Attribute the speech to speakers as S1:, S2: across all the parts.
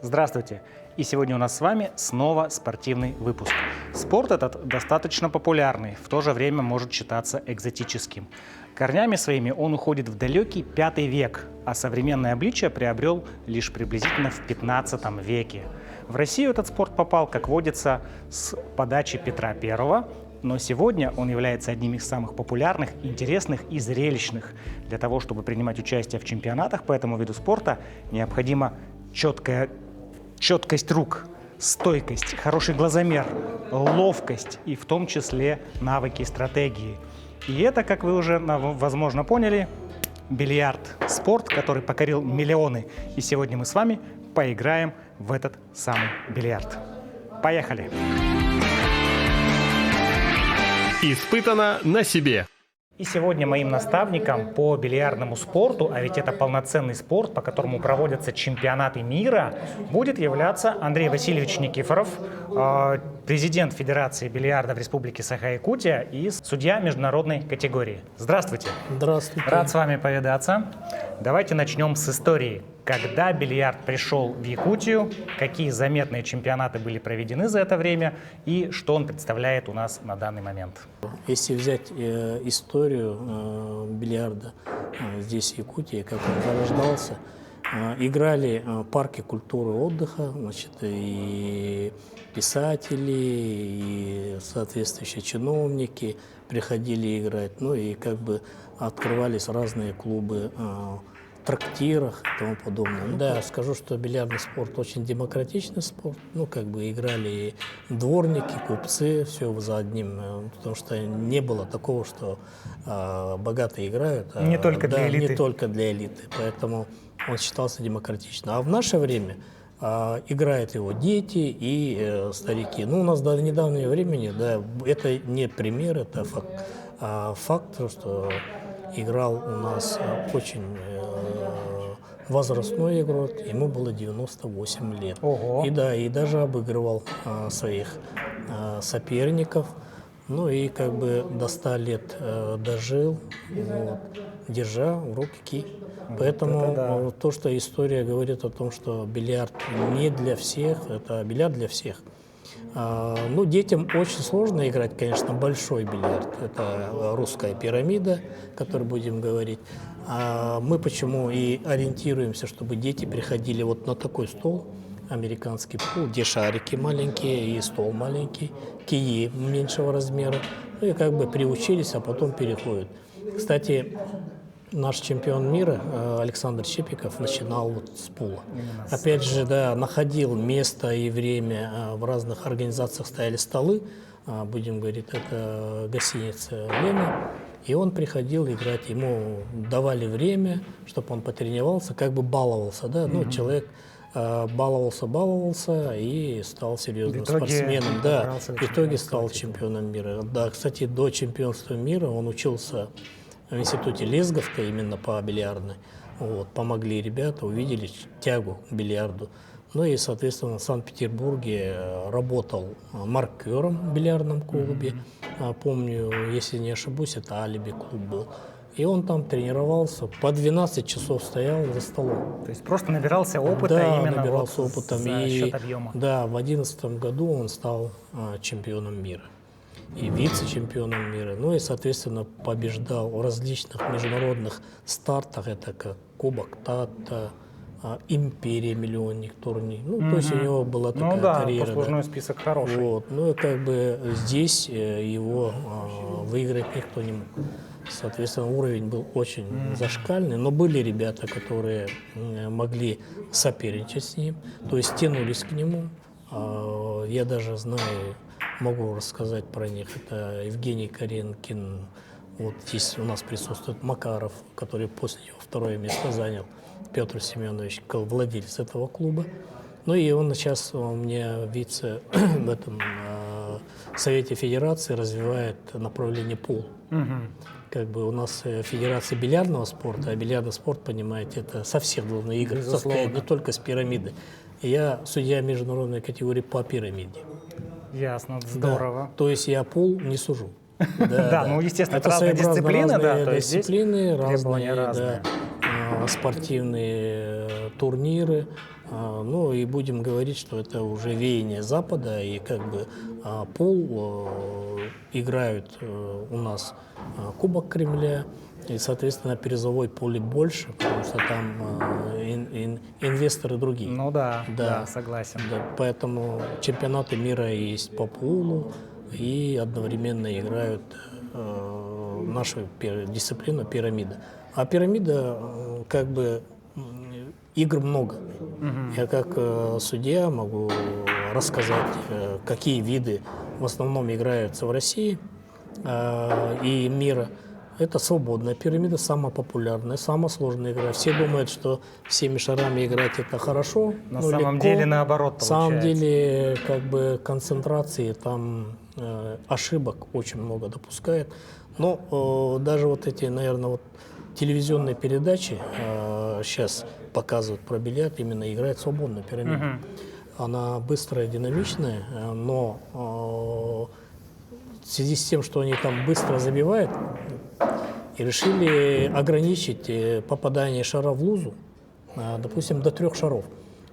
S1: Здравствуйте! И сегодня у нас с вами снова спортивный выпуск. Спорт этот достаточно популярный, в то же время может считаться экзотическим. Корнями своими он уходит в далекий V век, а современное обличие приобрел лишь приблизительно в XV веке. В Россию этот спорт попал, как водится, с подачи Петра I, но сегодня он является одним из самых популярных, интересных и зрелищных. Для того, чтобы принимать участие в чемпионатах по этому виду спорта, необходима четкость рук, стойкость, хороший глазомер, ловкость и в том числе навыки стратегии. И это, как вы уже, возможно, поняли, бильярд. Спорт, который покорил миллионы. И сегодня мы с вами поиграем в этот самый бильярд. Поехали!
S2: Испытано на себе.
S1: И сегодня моим наставником по бильярдному спорту, а ведь это полноценный спорт, по которому проводятся чемпионаты мира, будет являться Андрей Васильевич Никифоров, президент Федерации бильярда в Республике Саха-Якутия и судья международной категории. Здравствуйте.
S3: Здравствуйте.
S1: Рад с вами повидаться. Давайте начнем с истории. Когда бильярд пришел в Якутию, какие заметные чемпионаты были проведены за это время и что он представляет у нас на данный момент?
S3: Если взять историю бильярда здесь, в Якутии, как он зарождался, играли парки культуры и отдыха, значит, и писатели, и соответствующие чиновники приходили играть, ну и как бы открывались разные клубы, трактирах и тому подобное. Да, скажу, что бильярдный спорт очень демократичный спорт. Ну, как бы играли дворники, купцы, все за одним. Потому что не было такого, что богатые играют.
S1: Не только для элиты.
S3: Не только для элиты. Поэтому он считался демократичным. А в наше время играют его дети и старики. Ну, у нас до недавнего времени, да, это не пример, это факт, что играл у нас очень возрастной игрок, ему было 98 лет.
S1: Ого.
S3: И да, и даже обыгрывал своих соперников. Ну и как бы до 100 лет дожил, вот, держа в руке кий. Поэтому то, что история говорит о том, что бильярд не для всех, это бильярд для всех. Ну, детям очень сложно играть, конечно, большой бильярд. Это русская пирамида, о которой будем говорить. Мы почему и ориентируемся, чтобы дети приходили вот на такой стол, американский пул, где шарики маленькие и стол маленький, кии меньшего размера. Ну и как бы приучились, а потом переходят. Кстати, наш чемпион мира Александр Щепиков начинал вот с пула. Опять же, да, находил место и время, в разных организациях стояли столы, будем говорить, это гостиница «Лена», и он приходил играть, ему давали время, чтобы он потренировался, как бы баловался, да, ну, человек баловался и стал серьезным спортсменом, да, в итоге стал чемпионом мира. Да, кстати, до чемпионства мира он учился в институте Лесговка именно по бильярдной. Вот, помогли ребята, увидели тягу к бильярду. Ну и, соответственно, в Санкт-Петербурге работал маркером в бильярдном клубе. Помню, если не ошибусь, это «Алиби» клуб был. И он там тренировался, по 12 часов стоял за столом.
S1: То есть просто набирался опыта,
S3: да,
S1: именно
S3: набирался
S1: вот
S3: опытом.
S1: за счет объема.
S3: Да, в 2011 году он стал чемпионом мира и вице-чемпионом мира. Ну и, соответственно, побеждал в различных международных стартах, это как Кубок Тата, Империя, миллионник, турнир. Ну, то есть у него была такая карьера.
S1: Послужной список хороший.
S3: Вот. Ну и как бы здесь его выиграть никто не мог. Соответственно, уровень был очень зашкальный, но были ребята, которые могли соперничать с ним, то есть тянулись к нему. Я даже знаю, могу рассказать про них. Это Евгений Каренкин, вот здесь у нас присутствует Макаров, который после него второе место занял, Петр Семенович, владелец этого клуба. Ну и он сейчас у меня вице в этом Совете Федерации развивает направление пул. Как бы у нас Федерация бильярдного спорта, а бильярдный спорт, понимаете, это со всех должны игры состоять, не только с пирамиды. Я судья международной категории по пирамиде.
S1: Ясно, здорово.
S3: Да. То есть я пул не сужу.
S1: Да, ну, естественно, это разные дисциплины, да, то есть
S3: дисциплины, разные,
S1: разные.
S3: спортивные турниры, Ну и будем говорить, что это уже веяние Запада, и как бы пул играют у нас Кубок Кремля, и, соответственно, призовой поле больше, потому что там инвесторы другие.
S1: Ну да,
S3: Да.
S1: согласен.
S3: Да, поэтому чемпионаты мира есть по пулу и одновременно играют нашу дисциплину пирамида. А пирамида как бы игр много. Я как судья могу рассказать, какие виды в основном играются в России и мира. Это свободная пирамида, самая популярная, самая сложная игра. Все думают, что всеми шарами играть это хорошо.
S1: На самом
S3: легко.
S1: деле наоборот
S3: На самом
S1: получается.
S3: деле как бы концентрации там ошибок очень много допускает. Но даже вот эти, наверное, вот телевизионные передачи сейчас показывают про бильярд, именно играет свободную пирамиду. Она быстрая, динамичная, но в связи с тем, что они там быстро забивают, и решили ограничить попадание шара в лузу, допустим, до 3 шаров.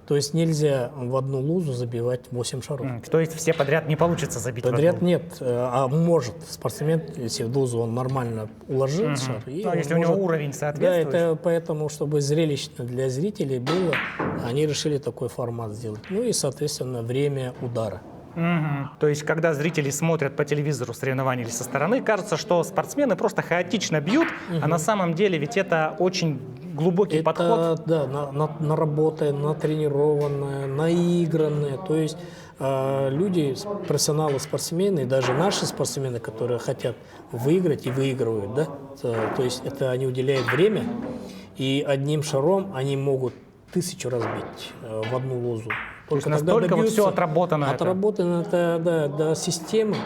S3: То есть нельзя в одну лузу забивать 8 шаров.
S1: То есть все подряд не получится забить в
S3: Подряд
S1: одну?
S3: нет, а может спортсмен, если в дозу он нормально уложил шар. И
S1: Ну,
S3: он
S1: если у него уровень
S3: Да,
S1: соответствующий.
S3: это поэтому, чтобы зрелищно для зрителей было, они решили такой формат сделать. Ну и, соответственно, время удара.
S1: То есть, когда зрители смотрят по телевизору соревнования или со стороны, кажется, что спортсмены просто хаотично бьют, а на самом деле ведь это очень глубокий подход.
S3: Да, наработанное, натренированное, наигранное. То есть люди, профессионалы, спортсмены, даже наши спортсмены, которые хотят выиграть и выигрывают, да, то есть это они уделяют время, и одним шаром они могут 1000 раз бить в одну лузу.
S1: То есть настолько вот все отработано.
S3: Отработано это, да, до системы.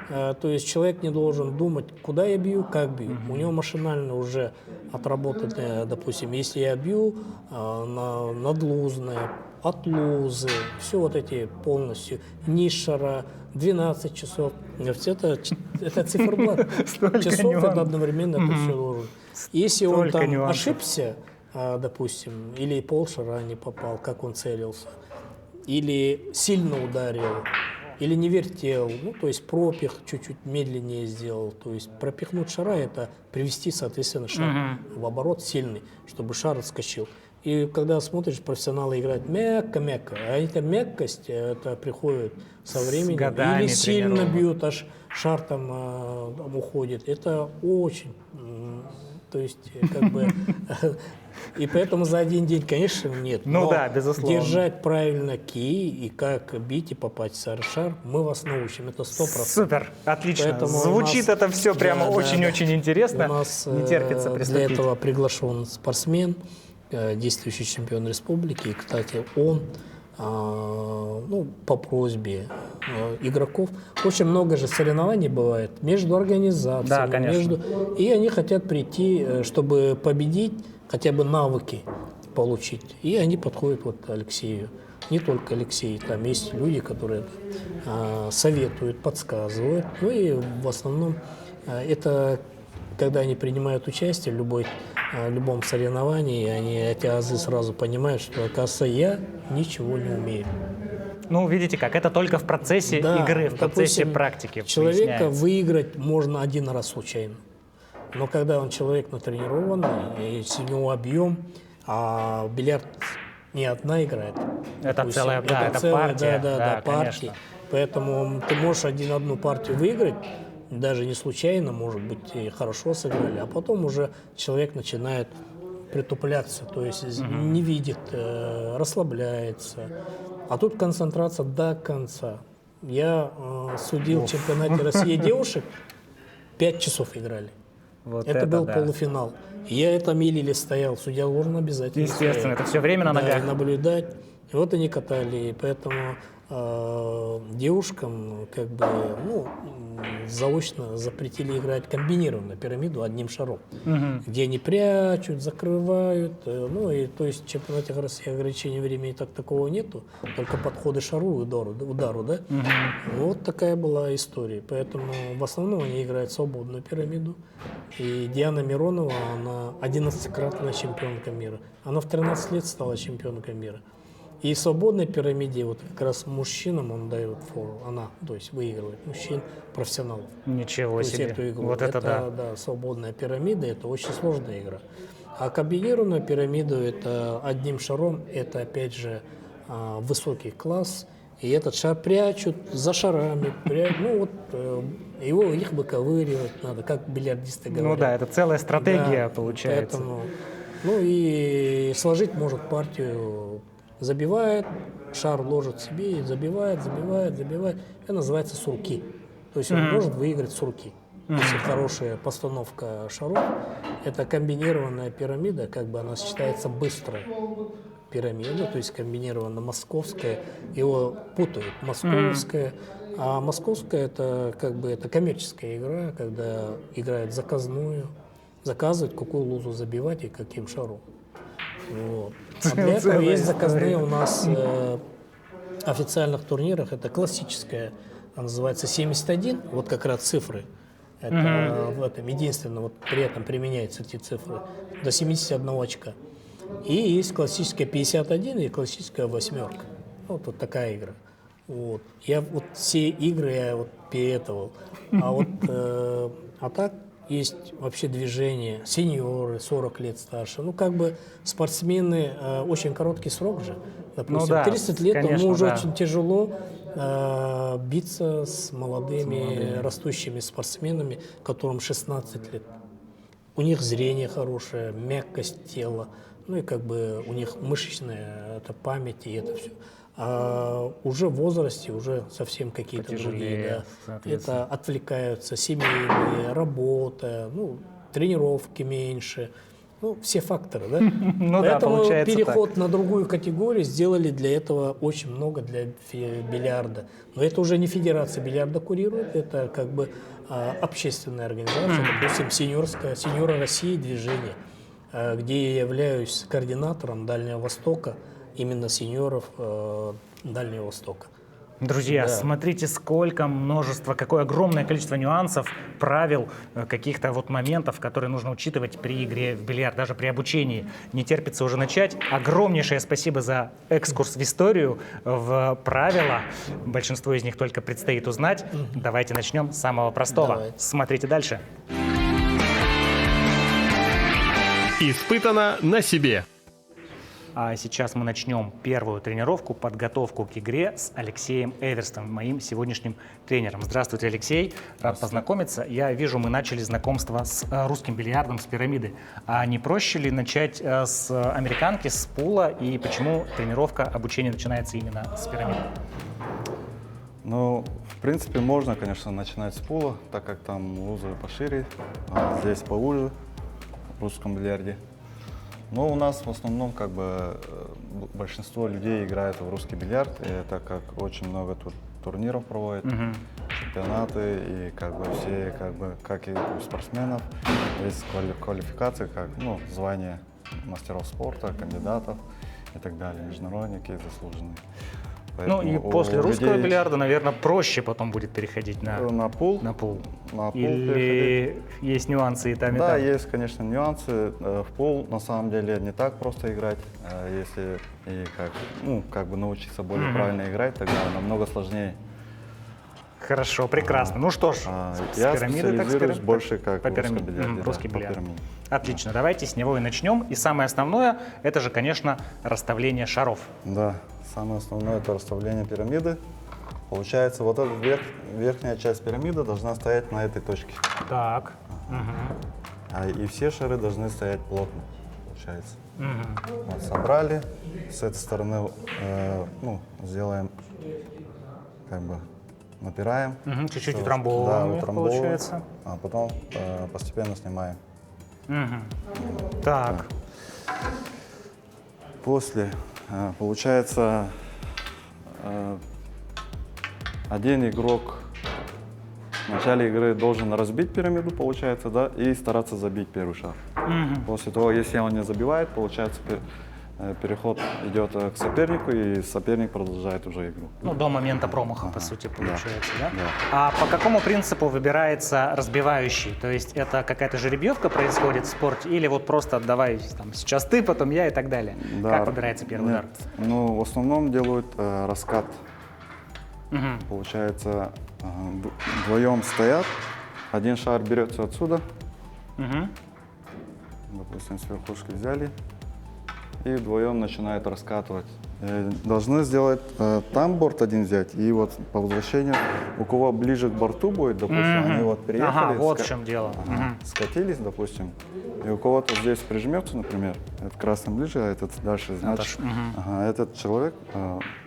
S3: То есть человек не должен думать, куда я бью, как бью. У него машинально уже отработанное, допустим, если я бью надлузное, от лузы, все вот эти полностью, низ шара, 12 часов. Это циферблат. Часов это одновременно это все должен. Если он
S1: Столько
S3: там
S1: нюансов.
S3: ошибся, допустим, или полшара не попал, как он целился, или сильно ударил, или не вертел, ну, то есть пропих чуть-чуть медленнее сделал, то есть пропихнуть шара – это привести, соответственно, шар в оборот сильный, чтобы шар отскочил. И когда смотришь, профессионалы играют мягко-мягко, а эта мягкость, это приходит со временем,
S1: годами
S3: или сильно
S1: тренировок.
S3: бьют, аж шар там уходит. Это очень, то есть как бы… И поэтому за один день, конечно, нет.
S1: Ну
S3: Но
S1: да, безусловно.
S3: держать правильно кии и как бить и попасть в шар, мы вас научим. Это 100%.
S1: Супер, отлично.
S3: Поэтому у
S1: Звучит
S3: нас-
S1: это все прямо
S3: Да, да,
S1: очень-очень
S3: да.
S1: интересно.
S3: У нас
S1: Не терпится
S3: для
S1: приступить.
S3: этого приглашен спортсмен, действующий чемпион республики. И, кстати, он ну, по просьбе игроков. Очень много же соревнований бывает между организациями.
S1: Да, конечно.
S3: И они хотят прийти, чтобы победить, хотя бы навыки получить. И они подходят вот Алексею. Не только Алексей, там есть люди, которые советуют, подсказывают. Ну и в основном это когда они принимают участие в любом соревновании, они эти азы сразу понимают, что, оказывается, я ничего не умею.
S1: Ну, видите как, это только в процессе
S3: Да,
S1: игры, в процессе
S3: допустим,
S1: практики.
S3: Человека
S1: выясняется.
S3: выиграть можно один раз случайно. Но когда он человек натренированный, если у него объем, а бильярд не одна играет.
S1: Это
S3: допустим,
S1: целая, да, это
S3: целая,
S1: партия.
S3: Да, партии.
S1: Конечно.
S3: Поэтому ты можешь одну партию выиграть, даже не случайно, может быть, и хорошо сыграли, а потом уже человек начинает притупляться, то есть не видит, расслабляется. А тут концентрация до конца. Я судил в чемпионате России девушек, 5 часов играли.
S1: Вот
S3: Это был
S1: да.
S3: полуфинал. Я это милили стоял, судья должен обязательно
S1: Естественно,
S3: стоять.
S1: это все время на
S3: Да,
S1: ногах.
S3: и наблюдать. И вот они катали, и поэтому девушкам как бы заочно запретили играть комбинированную пирамиду одним шаром, где они прячут, закрывают. Ну и то есть в чемпионате России ограничения времени такого нету, только подходы шару и удару, да. Ну, вот такая была история. Поэтому в основном они играют свободную пирамиду. И Диана Миронова, она 11-кратная чемпионка мира. Она в 13 лет стала чемпионкой мира. И в свободной пирамиде вот как раз мужчинам он дает фору, она, то есть выигрывает мужчин, профессионалов.
S1: Ничего
S3: То есть
S1: себе.
S3: эту игру.
S1: Вот это да.
S3: Да, свободная пирамида, это очень сложная игра. А комбинированную пирамиду, это одним шаром, это опять же высокий класс. И этот шар прячут за шарами, их выковыривать надо, как бильярдисты говорят.
S1: Ну да, это целая стратегия
S3: Да,
S1: получается.
S3: Поэтому, и сложить может партию, забивает, шар ложит себе и забивает. Это называется с руки. То есть он может выиграть с руки. Если хорошая постановка шаров, это комбинированная пирамида, как бы она считается быстрой пирамида, то есть комбинированно московская, его путают московская, а московская это как бы это коммерческая игра, когда играют заказную, заказывают, какую лузу забивать и каким шаром. Вот. А для этого есть заказные у нас официальных турнирах, это классическая, она называется 71, вот как раз цифры. Это в этом единственно, вот при этом применяются эти цифры до 71 очка. И есть классическая 51 и классическая восьмерка. Вот такая игра. Вот. Я вот все игры я вот перетовал. А так есть вообще движение, сеньоры, 40 лет старше. Ну, как бы спортсмены, очень короткий срок же. Допустим, 30 лет,
S1: конечно,
S3: ему уже очень тяжело биться с молодыми растущими спортсменами, которым 16 лет. У них зрение хорошее, мягкость тела, ну и как бы у них мышечная это память и это все. А уже в возрасте уже совсем какие-то другие. Да. Это отвлекаются семейные, работа, тренировки меньше. Все факторы, да? Поэтому
S1: получается
S3: переход на другую категорию сделали для этого очень много для бильярда. Но это уже не Федерация бильярда курирует, это как бы общественная организация, допустим, Сеньоры России движение, где я являюсь координатором Дальнего Востока, именно сеньоров Дальнего Востока.
S1: Друзья, смотрите, какое огромное количество нюансов, правил, каких-то вот моментов, которые нужно учитывать при игре в бильярд, даже при обучении. Не терпится уже начать. Огромнейшее спасибо за экскурс в историю, в правила. Большинство из них только предстоит узнать. Давайте начнем с самого простого.
S3: Давайте.
S1: Смотрите дальше.
S2: Испытано на себе.
S1: А сейчас мы начнем первую тренировку, подготовку к игре с Алексеем Эверстом, моим сегодняшним тренером. Здравствуйте, Алексей. Рад познакомиться. Я вижу, мы начали знакомство с русским бильярдом, с пирамиды. А не проще ли начать с американки, с пула? И почему тренировка, обучение начинается именно с пирамиды?
S4: Ну, в принципе, можно, конечно, начинать с пула, так как там лузы пошире, а здесь поуже в русском бильярде. Но у нас в основном как бы большинство людей играет в русский бильярд, и так как очень много тут турниров проводят, чемпионаты, и как бы все, как и у спортсменов, есть квалификации, как звания мастеров спорта, кандидатов и так далее, международники заслуженные.
S1: И после русского бильярда, наверное, проще потом будет переходить
S4: на пул.
S1: На пул.
S4: Или
S1: есть нюансы и там, и
S4: да,
S1: там?
S4: есть, конечно, нюансы. В пул на самом деле не так просто играть. Если научиться более правильно играть, тогда намного сложнее.
S1: Хорошо, прекрасно. Ну что ж,
S4: я специализируюсь больше как
S1: по пирамиде.
S4: русский
S1: Русский бильярд.
S4: пирамиде.
S1: Отлично, давайте с него и начнем. И самое основное, это же, конечно, расставление шаров.
S4: Да, самое основное это расставление пирамиды. Получается, вот эта верхняя часть пирамиды должна стоять на этой точке.
S1: Так.
S4: И все шары должны стоять плотно, получается. Вот, собрали, с этой стороны сделаем, напираем.
S1: Чуть-чуть
S4: Да,
S1: утрамбовываем, получается.
S4: А потом постепенно снимаем.
S1: Так.
S4: После, получается, один игрок в начале игры должен разбить пирамиду, получается, да, и стараться забить первый шар. После того, если он не забивает, получается, переход идет к сопернику, и соперник продолжает уже игру.
S1: Ну, до момента промаха, по
S4: Ага,
S1: сути,
S4: да.
S1: получается, да?
S4: Да.
S1: А по какому принципу выбирается разбивающий? То есть это какая-то жеребьевка происходит в спорте или вот просто давай там, сейчас ты, потом я и так далее?
S4: Да.
S1: Как выбирается первый
S4: Нет,
S1: удар?
S4: ну, в основном делают раскат.
S1: Мгм.
S4: Получается, вдвоем стоят, один шар берется отсюда,
S1: Мгм.
S4: допустим, с верхушки взяли, и вдвоем начинают раскатывать. Должны сделать там борт один взять, и вот по возвращению, у кого ближе к борту будет, допустим,
S1: Мгм.
S4: они вот приехали,
S1: Ага, вот в чем дело.
S4: ага,
S1: Мгм.
S4: скатились, допустим, и у кого-то здесь прижмется, например, этот красный ближе, а этот дальше, значит,
S1: мгм.
S4: ага, этот человек,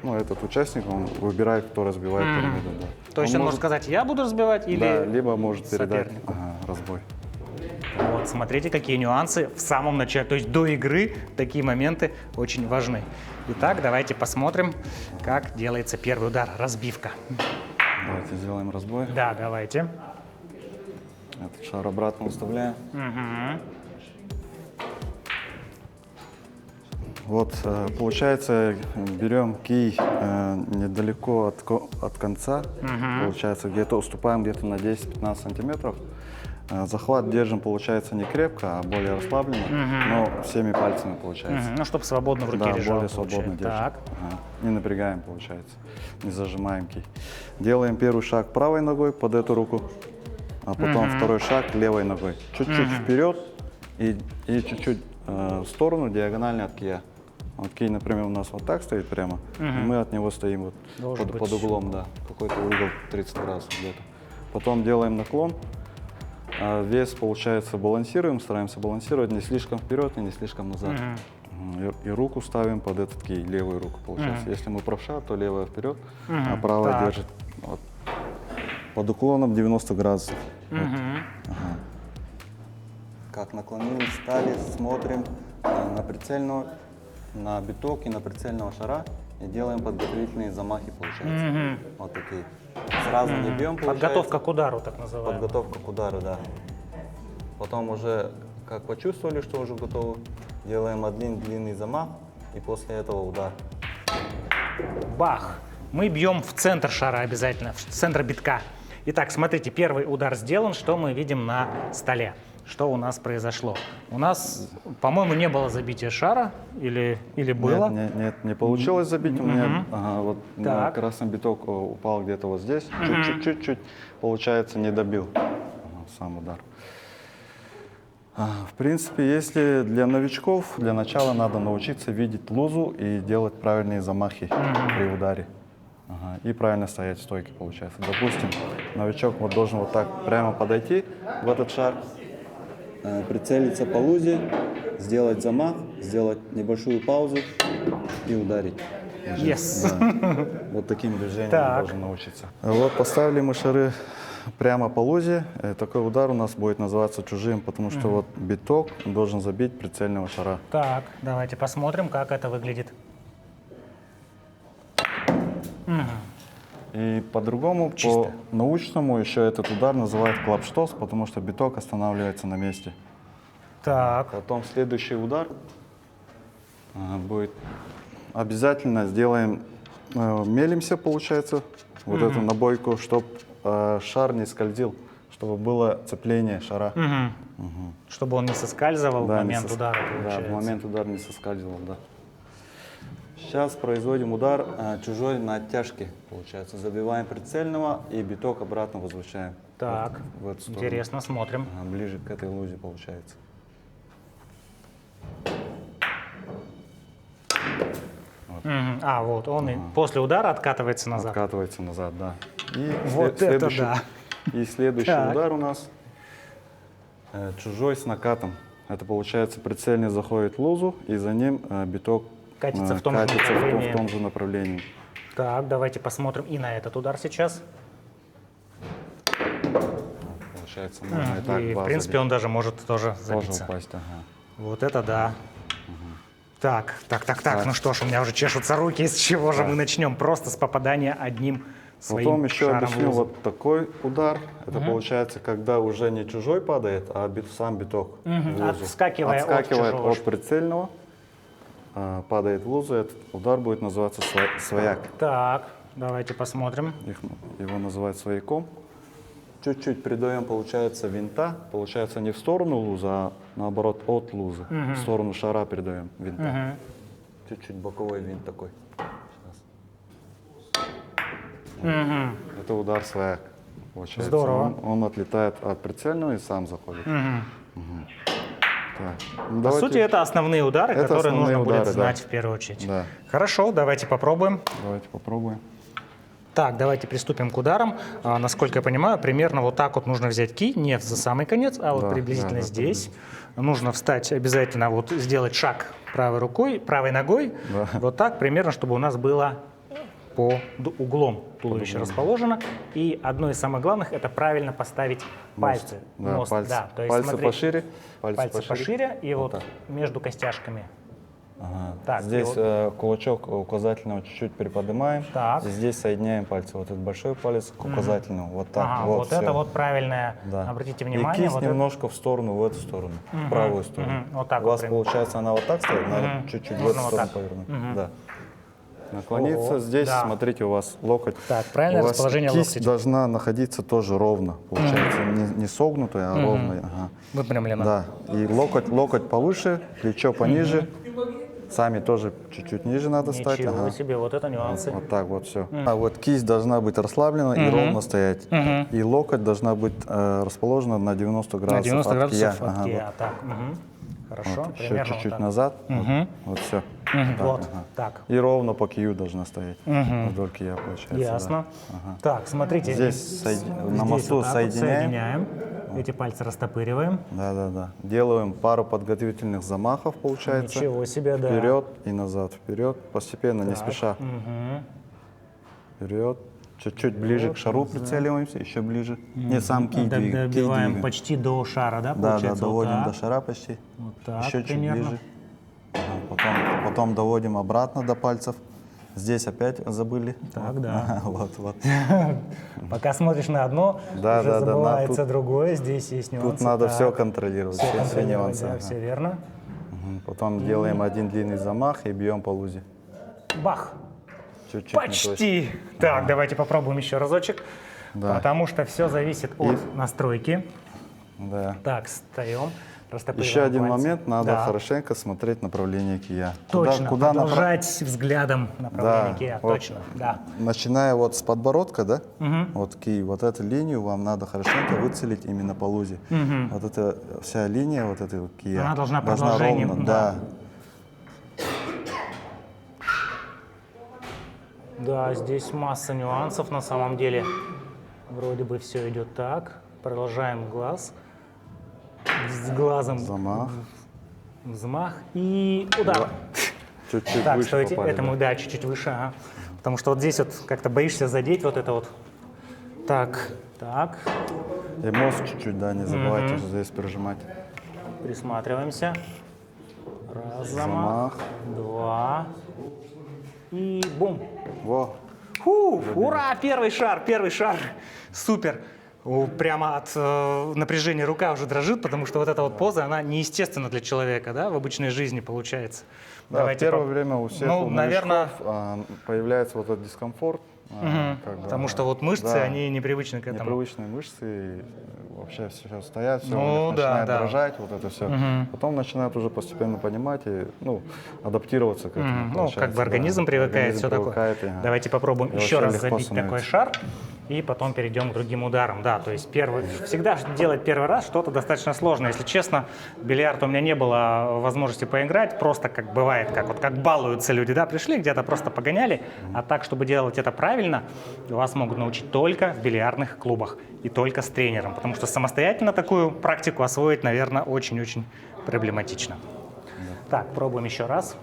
S4: ну, этот участник, он выбирает, кто разбивает
S1: Мгм.
S4: пирамиду. Да.
S1: То есть он может сказать, я буду разбивать или...
S4: Да, либо может передать
S1: сопернику.
S4: разбой.
S1: Вот, смотрите, какие нюансы в самом начале, то есть до игры такие моменты очень важны. Итак, давайте посмотрим, как делается первый удар, разбивка.
S4: Давайте сделаем разбой.
S1: Да, давайте.
S4: Этот шар обратно выставляем.
S1: Мгм.
S4: Вот, получается, берем кий недалеко от конца, получается, где-то уступаем где-то на 10-15 сантиметров. Захват держим, получается, не крепко, а более расслабленно, но всеми пальцами получается.
S1: Мгм. Ну, чтобы свободно в руке
S4: Да,
S1: лежал,
S4: более свободно
S1: получается.
S4: держим.
S1: Так.
S4: Ага. Не напрягаем, получается, не зажимаем кий. Делаем первый шаг правой ногой под эту руку, а потом второй шаг левой ногой. Чуть-чуть вперед и чуть-чуть в сторону, диагонально от кия. Вот кий, например, у нас вот так стоит прямо, и мы от него стоим вот
S1: Должен быть
S4: под углом, да, какой-то угол 30 градусов где-то. Потом делаем наклон, вес, получается, балансируем, стараемся балансировать не слишком вперед и не слишком назад. И руку ставим под этот кий, левую руку, получается. Если мы правша, то левая вперед, а правая
S1: Так.
S4: держит вот, под уклоном 90 градусов.
S1: Мгм.
S4: Как наклонились, стали, смотрим на прицельного, на биток и на прицельного шара и делаем подготовительные замахи, получается.
S1: Мгм.
S4: Вот такие. Сразу не бьем, получается.
S1: Подготовка к удару, так называемая.
S4: Подготовка к удару, да. Потом уже, как почувствовали, что уже готовы, делаем один длинный замах и после этого удар.
S1: Бах! Мы бьем в центр шара обязательно, в центр битка. Итак, смотрите, первый удар сделан. Что мы видим на столе? Что у нас произошло? У нас, по-моему, не было забития шара или было?
S4: Нет, не получилось забить. У меня вот на
S1: Так.
S4: красный биток упал где-то вот здесь. Чуть-чуть, получается, не добил сам удар. В принципе, если для новичков, для начала надо научиться видеть лузу и делать правильные замахи при ударе. И правильно стоять в стойке, получается. Допустим, новичок вот должен вот так прямо подойти в этот шар, прицелиться по лузе, сделать замах, сделать небольшую паузу и ударить.
S1: Yes.
S4: Да. Вот таким движением
S1: Так.
S4: должен научиться. Вот поставили мы шары прямо по лузе. Такой удар у нас будет называться чужим, потому что вот биток должен забить прицельного шара.
S1: Так, давайте посмотрим, как это выглядит.
S4: И по-другому,
S1: Чисто.
S4: по-научному еще этот удар называют клапштос, потому что биток останавливается на месте.
S1: Так,
S4: Потом следующий удар будет обязательно сделаем, мелимся, получается, вот эту набойку, чтобы шар не скользил, чтобы было цепление шара.
S1: чтобы он не соскальзывал в
S4: Да, не
S1: момент удара,
S4: Да,
S1: получается.
S4: в момент удара не соскальзывал, да. Сейчас производим удар чужой на оттяжке, получается. Забиваем прицельного и биток обратно возвращаем.
S1: Так,
S4: в эту сторону.
S1: интересно, смотрим.
S4: Ближе к этой лузе, получается.
S1: Мгм. А, вот он и после удара откатывается назад.
S4: Откатывается назад, да. И
S1: Вот это да.
S4: И следующий
S1: Так.
S4: удар у нас чужой с накатом. Это получается прицельный заходит в лузу, и за ним биток
S1: Катится в том же
S4: катится
S1: направлении.
S4: в том же направлении.
S1: Так, давайте посмотрим и на этот удар сейчас.
S4: Получается, можно и так
S1: И, в
S4: два
S1: принципе,
S4: забить.
S1: он даже может тоже
S4: Тоже
S1: забиться.
S4: упасть, ага.
S1: Вот это да. Так. Ну что ж, у меня уже чешутся руки. С чего же мы начнем? Просто с попадания одним своим
S4: Потом еще
S1: шаром в
S4: объясню
S1: лузу.
S4: вот такой удар. Это получается, когда уже не чужой падает, а сам биток в лузу.
S1: Отскакивая от чужого.
S4: от прицельного. падает в лузу, этот удар будет называться свояк.
S1: Так, давайте посмотрим.
S4: Его называют свояком. Чуть-чуть придаем, получается, винта. Получается не в сторону лузы, а наоборот от лузы. В сторону шара придаем винта. Чуть-чуть боковой винт такой. Это удар свояк. Получается.
S1: Здорово.
S4: Он отлетает от прицельного и сам заходит. Так, ну,
S1: По
S4: давайте-
S1: сути, это основные удары,
S4: Это
S1: которые
S4: основные
S1: нужно будет
S4: удары,
S1: знать
S4: да.
S1: в первую очередь.
S4: Да.
S1: Хорошо, давайте попробуем.
S4: Давайте попробуем.
S1: Так, давайте приступим к ударам. Насколько я понимаю, примерно вот так вот нужно взять ки, не за самый конец, а вот
S4: Да,
S1: приблизительно
S4: да,
S1: здесь. Нужно встать обязательно, вот сделать шаг правой рукой, правой ногой,
S4: Да.
S1: вот так примерно, чтобы у нас было под углом туловище расположено. И одно из самых главных — это правильно поставить пальцы.
S4: Да,
S1: Мост,
S4: пальцы.
S1: да. То есть,
S4: Пальцы
S1: смотри,
S4: пошире.
S1: пальцы пошире и вот
S4: так.
S1: между костяшками.
S4: Ага.
S1: Так, и
S4: Здесь
S1: вот-
S4: кулачок указательного чуть-чуть приподнимаем.
S1: Так.
S4: И здесь соединяем пальцы. Вот этот большой палец к указательному. Вот так.
S1: Ага,
S4: вот
S1: вот
S4: всё.
S1: это вот правильное.
S4: Да.
S1: Обратите
S4: И
S1: внимание.
S4: кисть
S1: вот это-
S4: немножко в сторону, в эту сторону, в правую сторону.
S1: Вот так
S4: У вас
S1: вот прям.
S4: получается она вот так стоит, надо чуть-чуть в
S1: Можно
S4: эту
S1: вот
S4: сторону
S1: так.
S4: повернуть. Да. Наклониться
S1: Ого,
S4: здесь,
S1: да.
S4: смотрите, у вас локоть.
S1: Так, правильное
S4: у вас
S1: расположение
S4: кисть
S1: локтя.
S4: должна находиться тоже ровно. Получается, не согнутая, а ровная. Ага.
S1: Выпрямлено.
S4: Да. И локоть повыше, плечо пониже. Сами тоже чуть-чуть ниже надо стать.
S1: Ничего
S4: Ага.
S1: себе, вот это нюансы.
S4: Вот так вот все. А вот кисть должна быть расслаблена и ровно стоять. И локоть должна быть расположена на 90
S1: На
S4: градусов
S1: 90
S4: от
S1: градусов
S4: кия.
S1: от
S4: Ага,
S1: кия.
S4: вот.
S1: Так, хорошо,
S4: Вот. Еще
S1: примерно
S4: чуть-чуть
S1: вот так.
S4: назад. Вот все.
S1: Вот, так.
S4: И ровно по кию должна стоять. Вдоль кия получается.
S1: Ясно.
S4: Да. Ага.
S1: Так, смотрите.
S4: Здесь на
S1: здесь
S4: мосту
S1: вот так вот
S4: соединяем.
S1: Эти пальцы растопыриваем.
S4: Да. Делаем пару подготовительных замахов, получается.
S1: Ничего себе, да.
S4: Вперед и назад, вперед, постепенно, не спеша. Вперед. Чуть-чуть ближе к шару прицеливаемся, еще ближе. Не сам кий двигаем. кий
S1: Добиваем
S4: двигаем.
S1: почти до шара, да,
S4: Да,
S1: получается? Вот
S4: доводим
S1: так.
S4: до шара почти.
S1: Вот так
S4: Еще чуть
S1: примерно.
S4: ближе. Ага, потом доводим обратно до пальцев. Здесь опять забыли.
S1: Так, да.
S4: Вот.
S1: Пока смотришь на одно,
S4: Да,
S1: уже
S4: да, да,
S1: забывается
S4: тут-
S1: другое. Здесь есть нюансы.
S4: Тут надо
S1: Так,
S4: все контролировать,
S1: всё
S4: все
S1: контролировать,
S4: нюансы.
S1: да,
S4: Ага.
S1: все верно.
S4: Потом делаем один длинный замах и бьем по лузе.
S1: Бах!
S4: Чуть-чуть не точно.
S1: Почти. Так, давайте попробуем еще разочек.
S4: Да.
S1: Потому что все зависит от настройки.
S4: Да.
S1: Так, встаем. Растопыриваем
S4: Еще один
S1: пальцы.
S4: момент, надо
S1: Да,
S4: хорошенько смотреть направление кия.
S1: Точно,
S4: Куда
S1: продолжать взглядом направление
S4: Да,
S1: кия.
S4: вот.
S1: Точно, да.
S4: Начиная вот с подбородка, да, вот кий, вот эту линию вам надо хорошенько выцелить именно по лузе. Вот эта вся линия, вот эта вот кия,
S1: Она должна продолжением,
S4: ровно,
S1: да.
S4: да.
S1: Да, здесь масса нюансов на самом деле. Вроде бы все идет так. Продолжаем глаз. С глазом
S4: Замах.
S1: взмах и удар.
S4: Чуть-чуть
S1: Так,
S4: выше
S1: стойте,
S4: попали,
S1: это мы, да, чуть-чуть выше, ага. Потому что вот здесь вот как-то боишься задеть вот это вот. Так, так,
S4: И мозг чуть-чуть, да, не забывайте здесь прижимать.
S1: присматриваемся. Раз, замах,
S4: Замах.
S1: два и бум.
S4: Во.
S1: Фу, ура, первый шар, супер. Прямо от напряжения рука уже дрожит, потому что вот эта вот поза, она неестественна для человека, да, в обычной жизни получается.
S4: Да, в первое время у всех
S1: Ну,
S4: у
S1: наверное,
S4: новичков, появляется вот этот дискомфорт. Как бы,
S1: потому что вот мышцы,
S4: да,
S1: они непривычны к этому.
S4: непривычные мышцы, и вообще все стоят, все
S1: Ну, да,
S4: начинает
S1: да.
S4: дрожать, вот это все. Потом начинают уже постепенно понимать и адаптироваться к этому.
S1: Ну,
S4: получается,
S1: как бы
S4: да.
S1: организм привыкает,
S4: Организм
S1: все такое.
S4: привыкает, ага.
S1: Давайте попробуем
S4: И
S1: еще
S4: вообще
S1: раз
S4: легко
S1: забить такой
S4: становится.
S1: шар, и потом перейдем к другим ударам. Да, то есть всегда делать первый раз что-то достаточно сложно. Если честно, в бильярд у меня не было возможности поиграть, просто как бывает, как балуются люди, да, пришли, где-то просто погоняли, а так, чтобы делать это правильно, вас могут научить только в бильярдных клубах и только с тренером, потому что самостоятельно такую практику освоить, наверное, очень-очень проблематично. Так, пробуем еще раз.